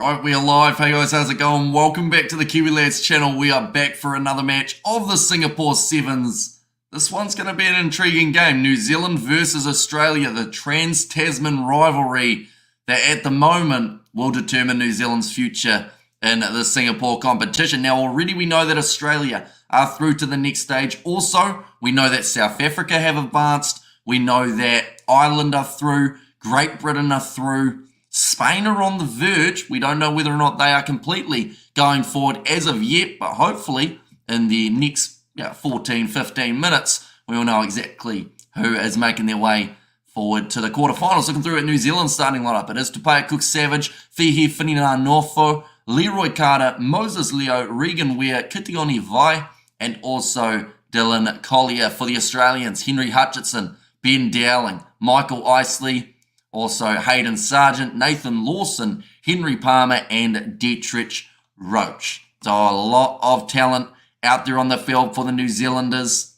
Right, we are live. Hey guys, how's it going? Welcome back to the Kiwi Lads channel. We are back for another match of the Singapore Sevens. This one's going to be an intriguing game. New Zealand versus Australia, the Trans-Tasman rivalry that at the moment will determine New Zealand's future in the Singapore competition. Now, already we know that Australia are through to the next stage. Also, we know that South Africa have advanced. We know that Ireland are through. Great Britain are through. Spain are on the verge. We don't know whether or not they are completely going forward as of yet, but hopefully in the next 14, 15 minutes, we will know exactly who is making their way forward to the quarterfinals. Looking through at New Zealand starting lineup, it is Tupaia Cook-Savage, Fihi Finina-Norfo, Leroy Carter, Moses Leo, Regan Ware, Kitioni Vai, and also Dylan Collier. For the Australians, Henry Hutchinson, Ben Dowling, Michael Isley, also Hayden Sargent, Nathan Lawson, Henry Palmer, and Dietrich Roach. So a lot of talent out there on the field for the New Zealanders.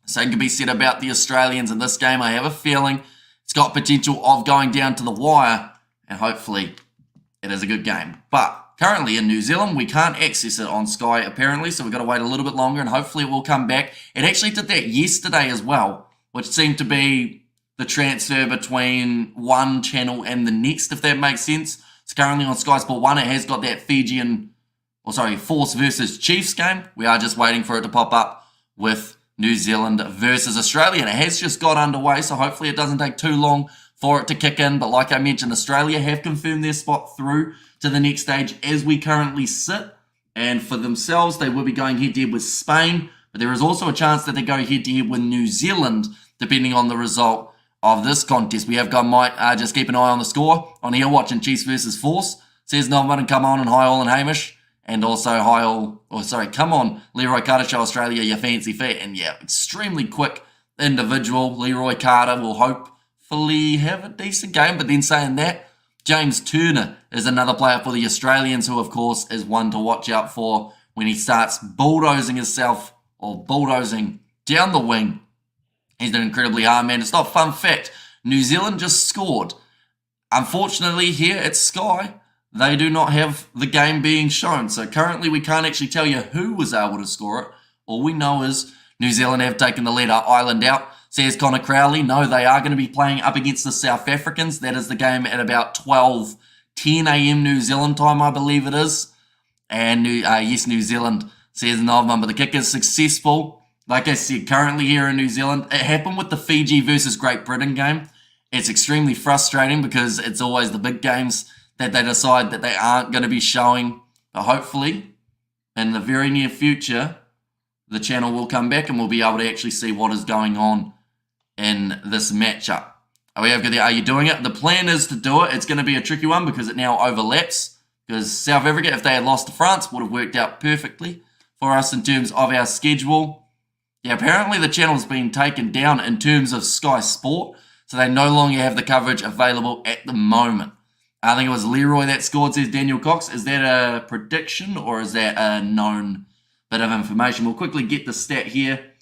Same can be said about the Australians in this game. I have a feeling it's got potential of going down to the wire, and hopefully it is a good game. But currently in New Zealand, we can't access it on Sky apparently, so we've got to wait a little bit longer, and hopefully it will come back. It actually did that yesterday as well, which seemed to be the transfer between one channel and the next, if that makes sense. It's currently on Sky Sport 1. It has got that Force versus Chiefs game. We are just waiting for it to pop up with New Zealand versus Australia. And it has just got underway, so hopefully it doesn't take too long for it to kick in. But like I mentioned, Australia have confirmed their spot through to the next stage as we currently sit. And for themselves, they will be going head-to-head with Spain. But there is also a chance that they go head-to-head with New Zealand, depending on the result of this contest. We have got Mike, just keep an eye on the score on here, watching Chiefs versus Force. Says Novman and come on, and hi all and Hamish. And also come on, Leroy Carter, show Australia your fancy feet. And yeah, extremely quick individual. Leroy Carter will hopefully have a decent game. But then saying that, James Turner is another player for the Australians, who of course is one to watch out for when he starts bulldozing himself or bulldozing down the wing. He's an incredibly hard man. It's not fun fact. New Zealand just scored. Unfortunately, here at Sky, they do not have the game being shown. So currently, we can't actually tell you who was able to score it. All we know is New Zealand have taken the lead. Ireland out, says Connor Crowley. No, they are going to be playing up against the South Africans. That is the game at about 12:10 a.m. New Zealand time, I believe it is. And yes, New Zealand, says Novman, but the kick is successful. Like I said, currently here in New Zealand, it happened with the Fiji versus Great Britain game. It's extremely frustrating because it's always the big games that they decide that they aren't going to be showing. But hopefully, in the very near future, the channel will come back and we'll be able to actually see what is going on in this matchup. Are you doing it? The plan is to do it. It's going to be a tricky one because it now overlaps. Because South Africa, if they had lost to France, would have worked out perfectly for us in terms of our schedule. Yeah, apparently the channel's been taken down in terms of Sky Sport, so they no longer have the coverage available at the moment. I think it was Leroy that scored, says Daniel Cox. Is that a prediction or is that a known bit of information? We'll quickly get the stat here.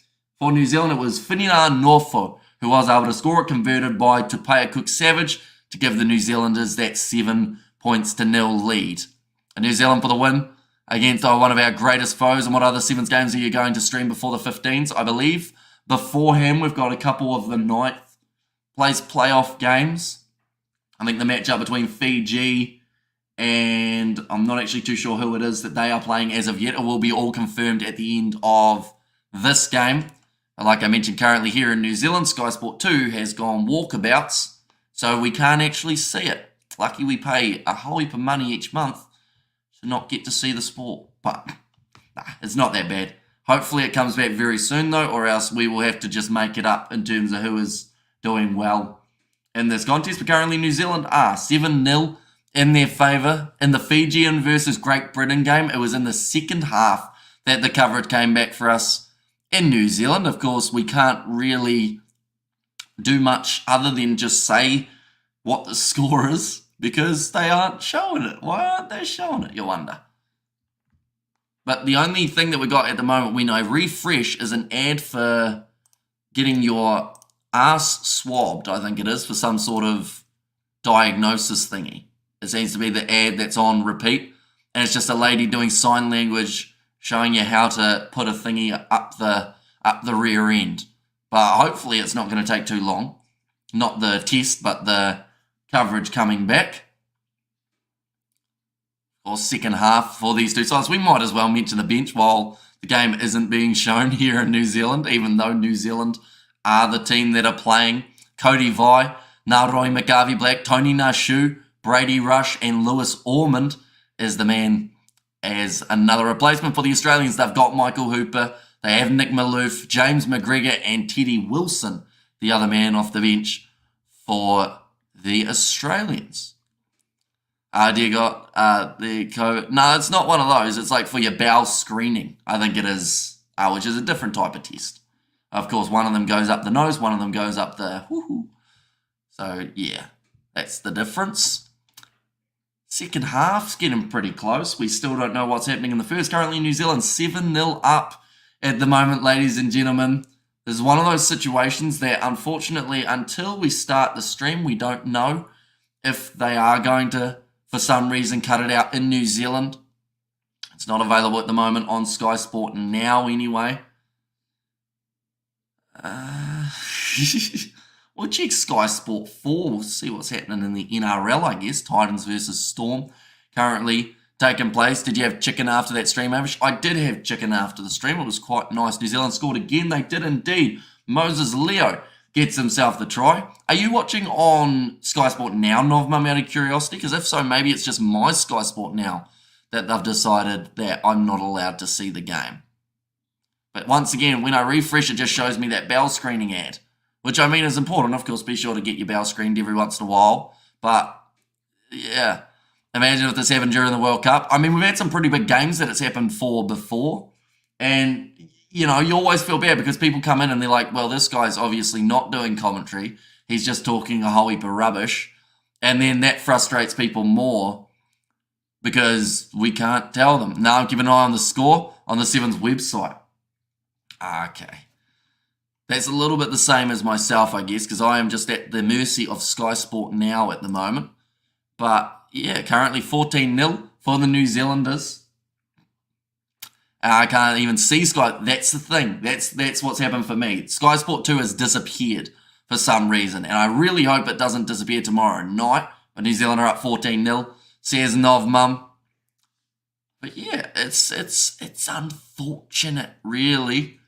For New Zealand, it was Finina-Norfo who was able to score it, converted by Tupaia Cook-Savage to give the New Zealanders that 7-0 lead. And New Zealand for the win against one of our greatest foes. And what other Sevens games are you going to stream before the 15s? I believe beforehand we've got a couple of the 9th place playoff games. I think the matchup between Fiji and I'm not actually too sure who it is that they are playing as of yet. It will be all confirmed at the end of this game. Like I mentioned, currently here in New Zealand, Sky Sport 2 has gone walkabouts, so we can't actually see it. Lucky we pay a whole heap of money each month to not get to see the sport, but it's not that bad. Hopefully it comes back very soon though, or else we will have to just make it up in terms of who is doing well in this contest. But currently New Zealand are 7-0 in their favour. In the Fijian versus Great Britain game, it was in the second half that the coverage came back for us in New Zealand. Of course, we can't really do much other than just say what the score is, because they aren't showing it. Why aren't they showing it, you wonder? But the only thing that we got at the moment, we know refresh is an ad for getting your ass swabbed, I think it is, for some sort of diagnosis thingy. It seems to be the ad that's on repeat. And it's just a lady doing sign language showing you how to put a thingy up the rear end. But hopefully it's not going to take too long. Not the test, but the coverage coming back. Or second half for these two sides. We might as well mention the bench while the game isn't being shown here in New Zealand, even though New Zealand are the team that are playing. Cody Vai, Naroi McGarvey-Black, Tony Nashu, Brady Rush, and Lewis Ormond is the man as another replacement for the Australians. They've got Michael Hooper, they have Nick Maloof, James McGregor, and Teddy Wilson, the other man off the bench for the Australians. You got no, it's not one of those. It's like for your bowel screening, I think it is, which is a different type of test. Of course, one of them goes up the nose, one of them goes up the whoo-hoo. So, yeah, that's the difference. Second half's getting pretty close. We still don't know what's happening in the first. Currently, New Zealand 7-0 up at the moment, ladies and gentlemen. This is one of those situations that, unfortunately, until we start the stream, we don't know if they are going to, for some reason, cut it out in New Zealand. It's not available at the moment on Sky Sport now, anyway. We'll check Sky Sport 4. We'll see what's happening in the NRL, I guess. Titans versus Storm currently taking place. Did you have chicken after that stream, Avish? I did have chicken after the stream. It was quite nice. New Zealand scored again. They did indeed. Moses Leo gets himself the try. Are you watching on Sky Sport now, Novmum, out of curiosity? Because if so, maybe it's just my Sky Sport now that they've decided that I'm not allowed to see the game. But once again, when I refresh, it just shows me that bowel screening ad, which I mean is important. Of course, be sure to get your bowel screened every once in a while. But, yeah, imagine if this happened during the World Cup. I mean, we've had some pretty big games that it's happened for before. And, you know, you always feel bad because people come in and they're like, well, this guy's obviously not doing commentary. He's just talking a whole heap of rubbish. And then that frustrates people more because we can't tell them. Now, keep an eye on the score on the Sevens website. Okay. That's a little bit the same as myself, I guess, because I am just at the mercy of Sky Sport now at the moment. But, yeah, currently 14-0 for the New Zealanders. I can't even see Sky. That's the thing. That's what's happened for me. Sky Sport 2 has disappeared for some reason, and I really hope it doesn't disappear tomorrow night. But New Zealand are up 14-0, says Novmum. But, yeah, it's unfortunate, really.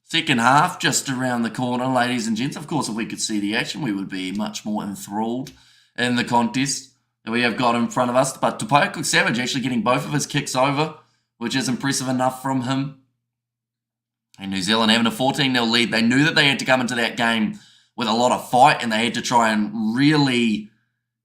Second half, just around the corner, ladies and gents. Of course, if we could see the action, we would be much more enthralled in the contest that we have got in front of us. But Tupaia Cook-Savage actually getting both of his kicks over, which is impressive enough from him. And New Zealand having a 14-0 lead. They knew that they had to come into that game with a lot of fight, and they had to try and really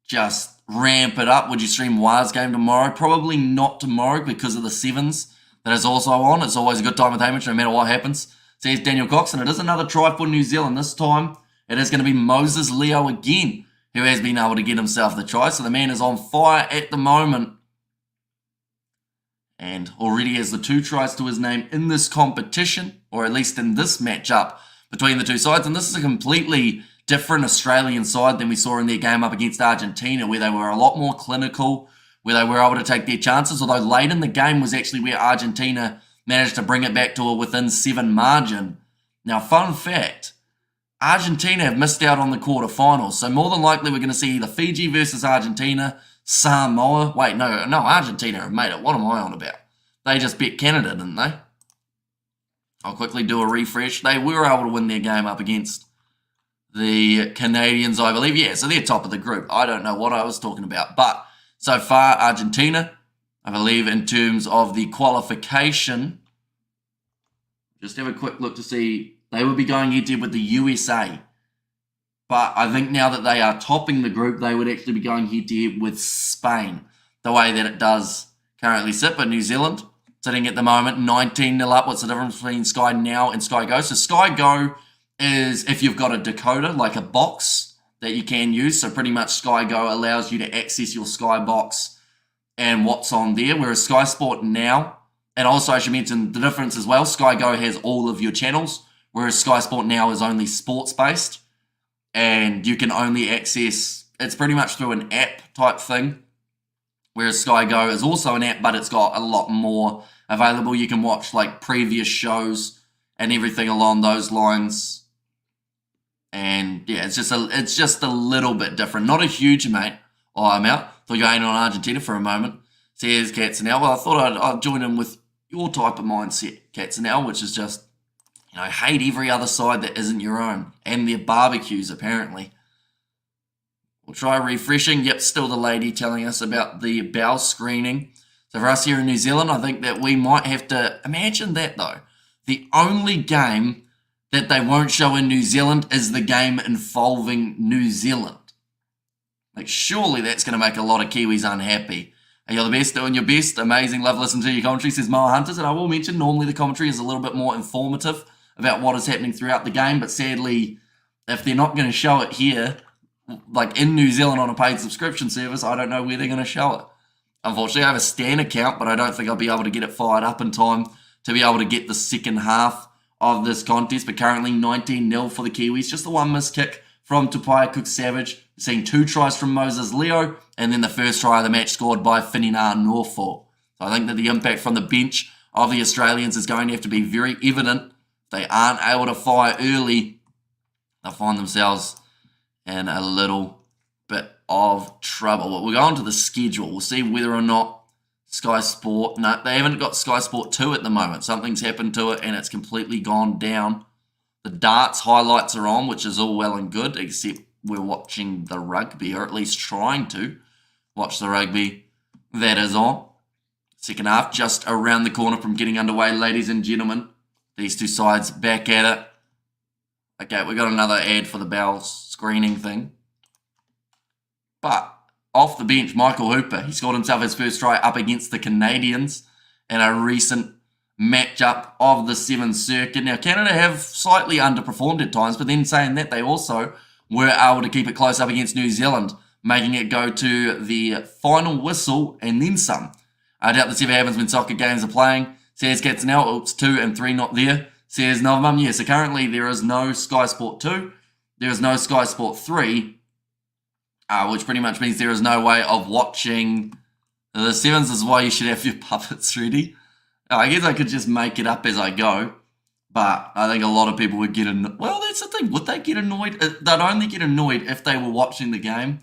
just ramp it up. Would you stream Waz game tomorrow? Probably not tomorrow because of the Sevens that is also on. It's always a good time with Hamish, no matter what happens. Says Daniel Cox, and it is another try for New Zealand. This time, it is going to be Moses Leo again, who has been able to get himself the try. So the man is on fire at the moment. And already has the 2 tries to his name in this competition, or at least in this matchup between the two sides. And this is a completely different Australian side than we saw in their game up against Argentina, where they were a lot more clinical, where they were able to take their chances, although late in the game was actually where Argentina managed to bring it back to a within 7 margin. Now, fun fact, Argentina have missed out on the quarterfinals, so more than likely we're going to see either Fiji versus Argentina, Samoa. Wait, no, Argentina have made it. What am I on about? They just beat Canada, didn't they? I'll quickly do a refresh. They were able to win their game up against the Canadians, I believe. Yeah, so they're top of the group. I don't know what I was talking about, but so far, Argentina, I believe in terms of the qualification, just have a quick look to see, they will be going head-to-head with the USA. But I think now that they are topping the group, they would actually be going head-to-head with Spain, the way that it does currently sit. But New Zealand, sitting at the moment, 19-0 up. What's the difference between Sky Now and Sky Go? So Sky Go is if you've got a decoder, like a box that you can use. So pretty much Sky Go allows you to access your Sky box and what's on there, whereas Sky Sport Now, and also I should mention the difference as well, Sky Go has all of your channels, whereas Sky Sport Now is only sports-based, and you can only access, it's pretty much through an app type thing, Whereas Sky Go is also an app, but it's got a lot more available. You can watch like previous shows and everything along those lines. And yeah, it's just a little bit different. Not a huge amount. Oh, I'm out. Thought you were aiming on Argentina for a moment. Says Katzenel. Well, I thought I'd join in with your type of mindset, Katzenel, which is just, hate every other side that isn't your own. And their barbecues, apparently. We'll try refreshing. Yep, still the lady telling us about the bow screening. So for us here in New Zealand, I think that we might have to imagine that though. The only game that they won't show in New Zealand is the game involving New Zealand. Like, surely that's going to make a lot of Kiwis unhappy. Are you the best doing your best? Amazing. Love listening to your commentary, says Moa Hunters. And I will mention, normally the commentary is a little bit more informative about what is happening throughout the game. But sadly, if they're not going to show it here, like in New Zealand on a paid subscription service, I don't know where they're going to show it. Unfortunately, I have a Stan account, but I don't think I'll be able to get it fired up in time to be able to get the second half of this contest. But currently 19-0 for the Kiwis. Just the one missed kick from Tupaia Cook-Savage. Seeing 2 tries from Moses Leo, and then the first try of the match scored by Finina Norfolk. So I think that the impact from the bench of the Australians is going to have to be very evident. If they aren't able to fire early, they'll find themselves in a little bit of trouble. But we'll go on to the schedule. We'll see whether or not Sky Sport... No, they haven't got Sky Sport 2 at the moment. Something's happened to it, and it's completely gone down. The darts highlights are on, which is all well and good, except we're watching the rugby, or at least trying to watch the rugby that is on. Second half just around the corner from getting underway, ladies and gentlemen. These two sides back at it. Okay, we got another ad for the bow screening thing. But off the bench, Michael Hooper. He scored himself his first try up against the Canadians in a recent matchup of the Sevens circuit. Now, Canada have slightly underperformed at times, but then saying that, they also were able to keep it close up against New Zealand, making it go to the final whistle and then some. I doubt this ever happens when soccer games are playing. Says Katzenel, oops, 2 and 3 not there. Says Novamum, yeah, so currently there is no Sky Sport 2, there is no Sky Sport 3, which pretty much means there is no way of watching the Sevens. This is why you should have your puppets ready. I guess I could just make it up as I go. But I think a lot of people would get annoyed. Well, that's the thing. Would they get annoyed? They'd only get annoyed if they were watching the game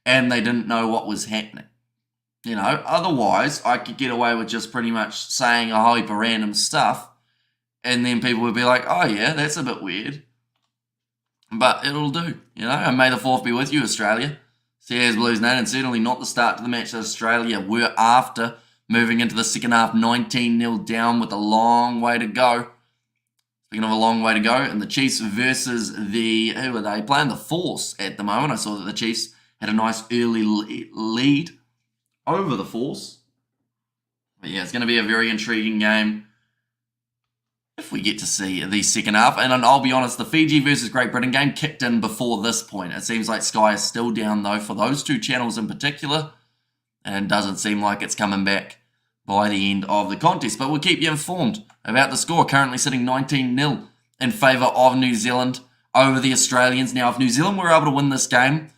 and they didn't know what was happening. Otherwise, I could get away with just pretty much saying a whole heap of random stuff. And then people would be like, oh, yeah, that's a bit weird. But it'll do, And may the 4th be with you, Australia. Says Blues Nate, and certainly not the start to the match that Australia were after. Moving into the second half, 19-0 down with a long way to go. Speaking of a long way to go, and the Chiefs versus who are they? Playing the Force at the moment. I saw that the Chiefs had a nice early lead over the Force. But yeah, it's going to be a very intriguing game if we get to see the second half. And I'll be honest, the Fiji versus Great Britain game kicked in before this point. It seems like Sky is still down, though, for those two channels in particular. And it doesn't seem like it's coming back by the end of the contest. But we'll keep you informed about the score. Currently sitting 19-0 in favour of New Zealand over the Australians. Now, if New Zealand were able to win this game,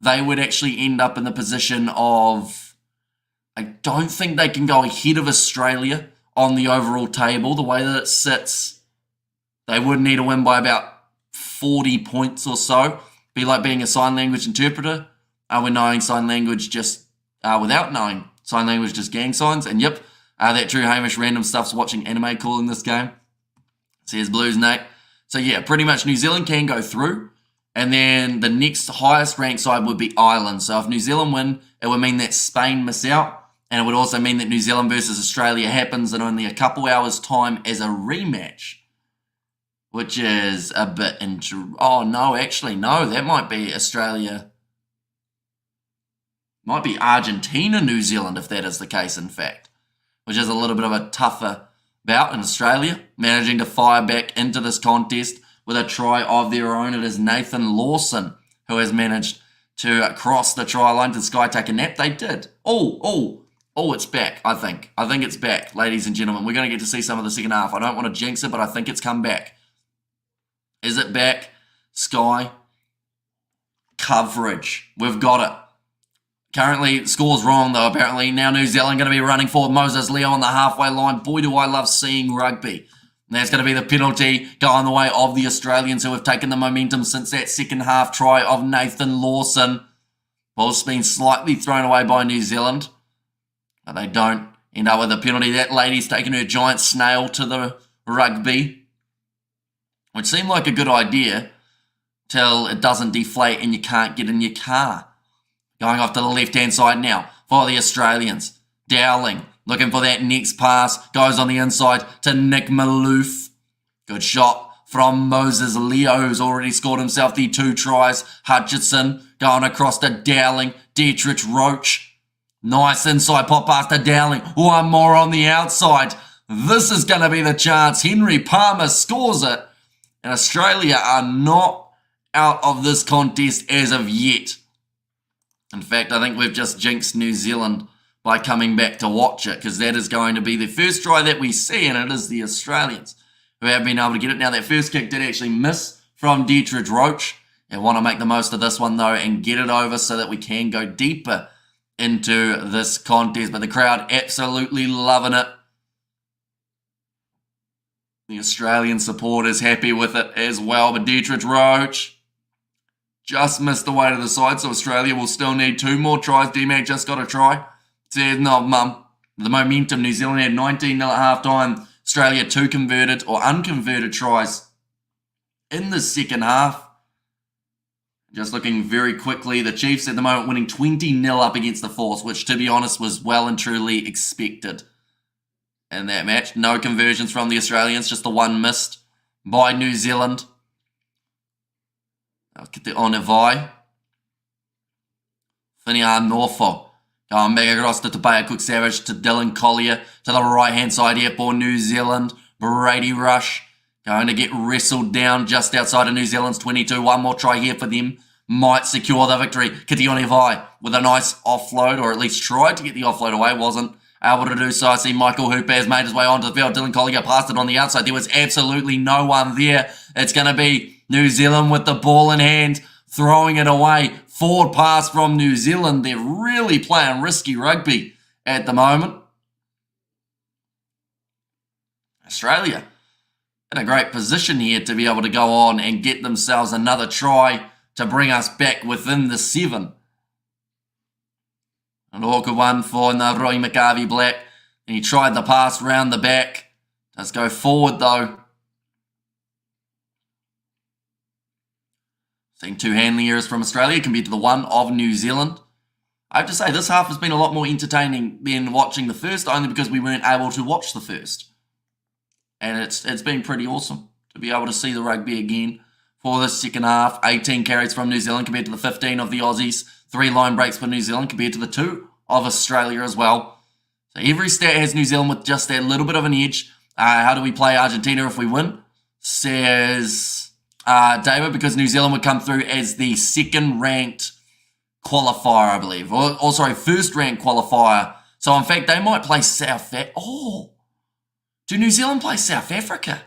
they would actually end up in the position of... I don't think they can go ahead of Australia on the overall table. The way that it sits, they would need to win by about 40 points or so. Be like being a sign language interpreter. We're knowing sign language just without knowing sign language, just gang signs. And yep, that True Hamish random stuff's watching anime calling this game. Says Blues Nate. So yeah, pretty much New Zealand can go through. And then the next highest ranked side would be Ireland. So if New Zealand win, it would mean that Spain miss out. And it would also mean that New Zealand versus Australia happens in only a couple hours' time as a rematch. Which is a bit... Oh, no, actually, no. That might be Australia... Might be Argentina, New Zealand, if that is the case, in fact. Which is a little bit of a tougher bout in Australia. Managing to fire back into this contest with a try of their own. It is Nathan Lawson who has managed to cross the try line. Did Sky take a nap? They did. Oh, it's back, I think. I think it's back, ladies and gentlemen. We're going to get to see some of the second half. I don't want to jinx it, but I think it's come back. Is it back? Sky. Coverage. We've got it. Currently, score's wrong though, apparently. Now New Zealand going to be running forward. Moses Leo on the halfway line. Boy, do I love seeing rugby. And that's going to be the penalty going the way of the Australians, who have taken the momentum since that second half try of Nathan Lawson. Ball's been slightly thrown away by New Zealand, but they don't end up with a penalty. That lady's taken her giant snail to the rugby, which seemed like a good idea till it doesn't deflate and you can't get in your car. Going off to the left-hand side now for the Australians. Dowling looking for that next pass. Goes on the inside to Nick Maloof. Good shot from Moses Leo, who's already scored himself the 2 tries. Hutchinson going across to Dowling. Dietrich Roach. Nice inside pop pass to Dowling. One more on the outside. This is going to be the chance. Henry Palmer scores it. And Australia are not out of this contest as of yet. In fact, I think we've just jinxed New Zealand by coming back to watch it, because that is going to be the first try that we see, and it is the Australians who have been able to get it. Now, that first kick did actually miss from Dietrich Roach. They want to make the most of this one, though, and get it over so that we can go deeper into this contest. But the crowd absolutely loving it. The Australian supporters happy with it as well, but Dietrich Roach just missed the way to the side, so Australia will still need 2 more tries. D-Mac just got a try. Says, no, mum. The momentum, New Zealand had 19-0 at half-time. Australia 2 converted or unconverted tries in the second half. Just looking very quickly, the Chiefs at the moment winning 20-0 up against the Force, which, to be honest, was well and truly expected in that match. No conversions from the Australians, just the 1 missed by New Zealand. I'll get the Onivai. Finian Norfolk. Going back across to Tabea Cook-Savage, to Dylan Collier, to the right-hand side here for New Zealand. Brady Rush going to get wrestled down just outside of New Zealand's 22. 1 more try here for them. Might secure the victory. Kitione Vai with a nice offload, or at least tried to get the offload away. Wasn't able to do so. I see Michael Hooper has made his way onto the field. Dylan Collier passed it on the outside. There was absolutely no one there. It's going to be New Zealand with the ball in hand, throwing it away. Forward pass from New Zealand. They're really playing risky rugby at the moment. Australia in a great position here to be able to go on and get themselves another try to bring us back within the 7. An awkward one for Roy McGarvey Black. And he tried the pass round the back. Does go forward though. Seeing 2 handling errors from Australia compared to the 1 of New Zealand. I have to say, this half has been a lot more entertaining than watching the first, only because we weren't able to watch the first. And it's been pretty awesome to be able to see the rugby again for the second half. 18 carries from New Zealand compared to the 15 of the Aussies. 3 line breaks for New Zealand compared to the 2 of Australia as well. So every stat has New Zealand with just that little bit of an edge. How do we play Argentina if we win? Says David, because New Zealand would come through as the second-ranked qualifier, I believe. Or sorry, first-ranked qualifier. So, in fact, they might play South Africa. Oh, do New Zealand play South Africa?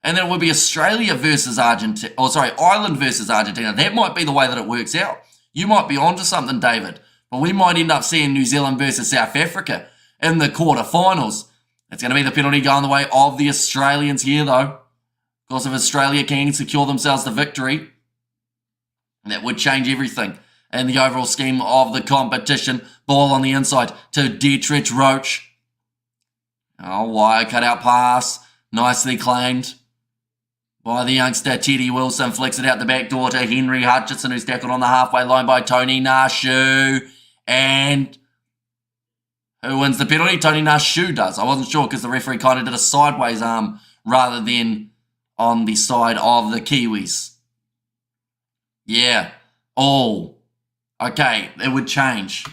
And then it would be Australia versus Argentina. Oh, sorry, Ireland versus Argentina. That might be the way that it works out. You might be onto something, David. But we might end up seeing New Zealand versus South Africa in the quarterfinals. It's going to be the penalty going the way of the Australians here, though. Of course, if Australia can secure themselves the victory, that would change everything in the overall scheme of the competition. Ball on the inside to Dietrich Roach. Oh, wire cutout pass. Nicely claimed by the youngster Teddy Wilson. Flicks it out the back door to Henry Hutchinson, who's tackled on the halfway line by Tony Nashu. And who wins the penalty? Tony Nashu does. I wasn't sure because the referee kind of did a sideways arm rather than on the side of the Kiwis. Yeah. Oh. Okay, it would change.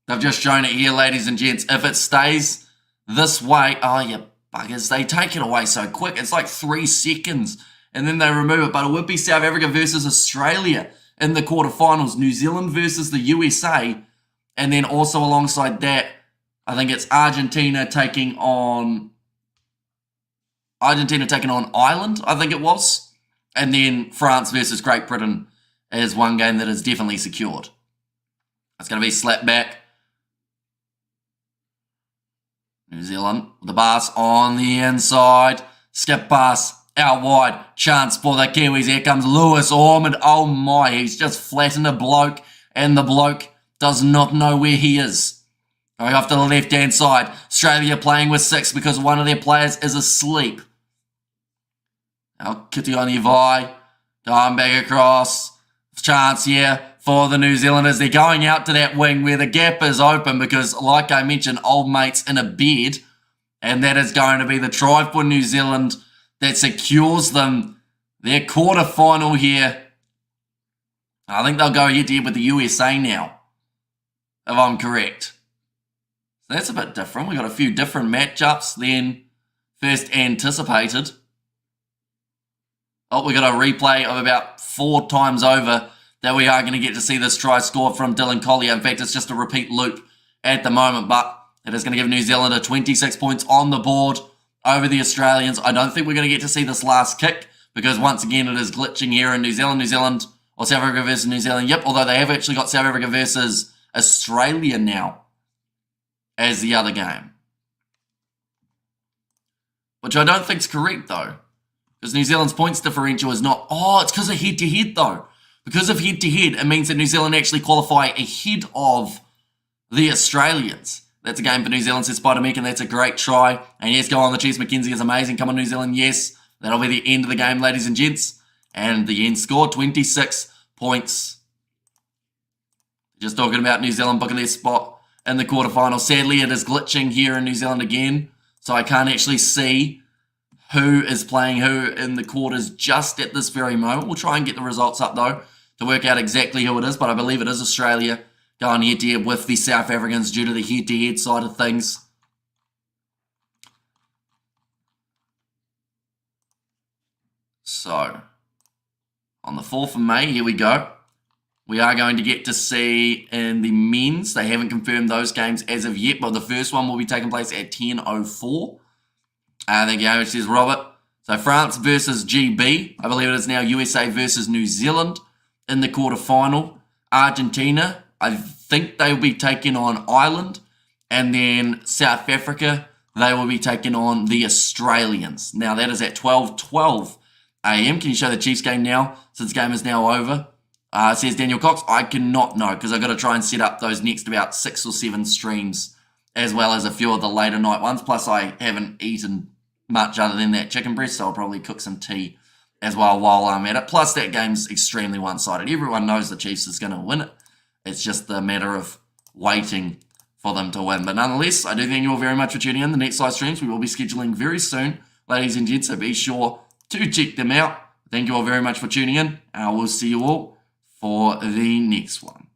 They've just shown it here, ladies and gents. If it stays this way, oh, you buggers, they take it away so quick. It's like 3 seconds, and then they remove it. But it would be South Africa versus Australia in the quarterfinals. New Zealand versus the USA. And then also alongside that, I think it's Argentina taking on Ireland, I think it was. And then France versus Great Britain is one game that is definitely secured. It's going to be slapped back. New Zealand with the pass on the inside. Skip pass out wide. Chance for the Kiwis. Here comes Lewis Ormond. Oh my, he's just flattened a bloke. And the bloke does not know where he is. Going off to the left-hand side. Australia playing with 6 because one of their players is asleep. Now Kitioni Vai. Going back across. Chance here for the New Zealanders. They're going out to that wing where the gap is open because, like I mentioned, old mate's in a bed. And that is going to be the try for New Zealand that secures them their quarter-final here. I think they'll go head-to-head with the USA now, if I'm correct. So that's a bit different. We've got a few different matchups than first anticipated. Oh, we got a replay of about 4 times over that we are going to get to see this try scored from Dylan Collier. In fact, it's just a repeat loop at the moment, but it is going to give New Zealand 26 points on the board over the Australians. I don't think we're going to get to see this last kick because, once again, it is glitching here in New Zealand, or South Africa versus New Zealand. Yep, although they have actually got South Africa versus Australia now as the other game. Which I don't think is correct, though. Because New Zealand's points differential is not... Oh, it's because of head-to-head, though. Because of head-to-head, it means that New Zealand actually qualify ahead of the Australians. That's a game for New Zealand, says Spider-Meek, and that's a great try. And yes, go on, the Chiefs. McKenzie is amazing. Come on, New Zealand, yes. That'll be the end of the game, ladies and gents. And the end score, 26 points. Just talking about New Zealand booking their spot in the quarterfinal. Sadly, it is glitching here in New Zealand again. So I can't actually see who is playing who in the quarters just at this very moment. We'll try and get the results up, though, to work out exactly who it is. But I believe it is Australia going head-to-head with the South Africans due to the head-to-head side of things. So, on the 4th of May, here we go. We are going to get to see in the men's. They haven't confirmed those games as of yet, but the first one will be taking place at 10:04. Thank you, which says Robert. So France versus GB. I believe it is now USA versus New Zealand in the quarterfinal. Argentina, I think they will be taking on Ireland. And then South Africa, they will be taking on the Australians. Now that is at 12:12 a.m. Can you show the Chiefs game now, since the game is now over? Says Daniel Cox. I cannot know, because I've got to try and set up those next about 6 or 7 streams, as well as a few of the later night ones. Plus, I haven't eaten much other than that chicken breast, so I'll probably cook some tea as well while I'm at it. Plus, that game's extremely one-sided. Everyone knows the Chiefs is going to win it. It's just a matter of waiting for them to win. But nonetheless, I do thank you all very much for tuning in. The next live streams we will be scheduling very soon, ladies and gents, so be sure to check them out. Thank you all very much for tuning in. I will see you all for the next one.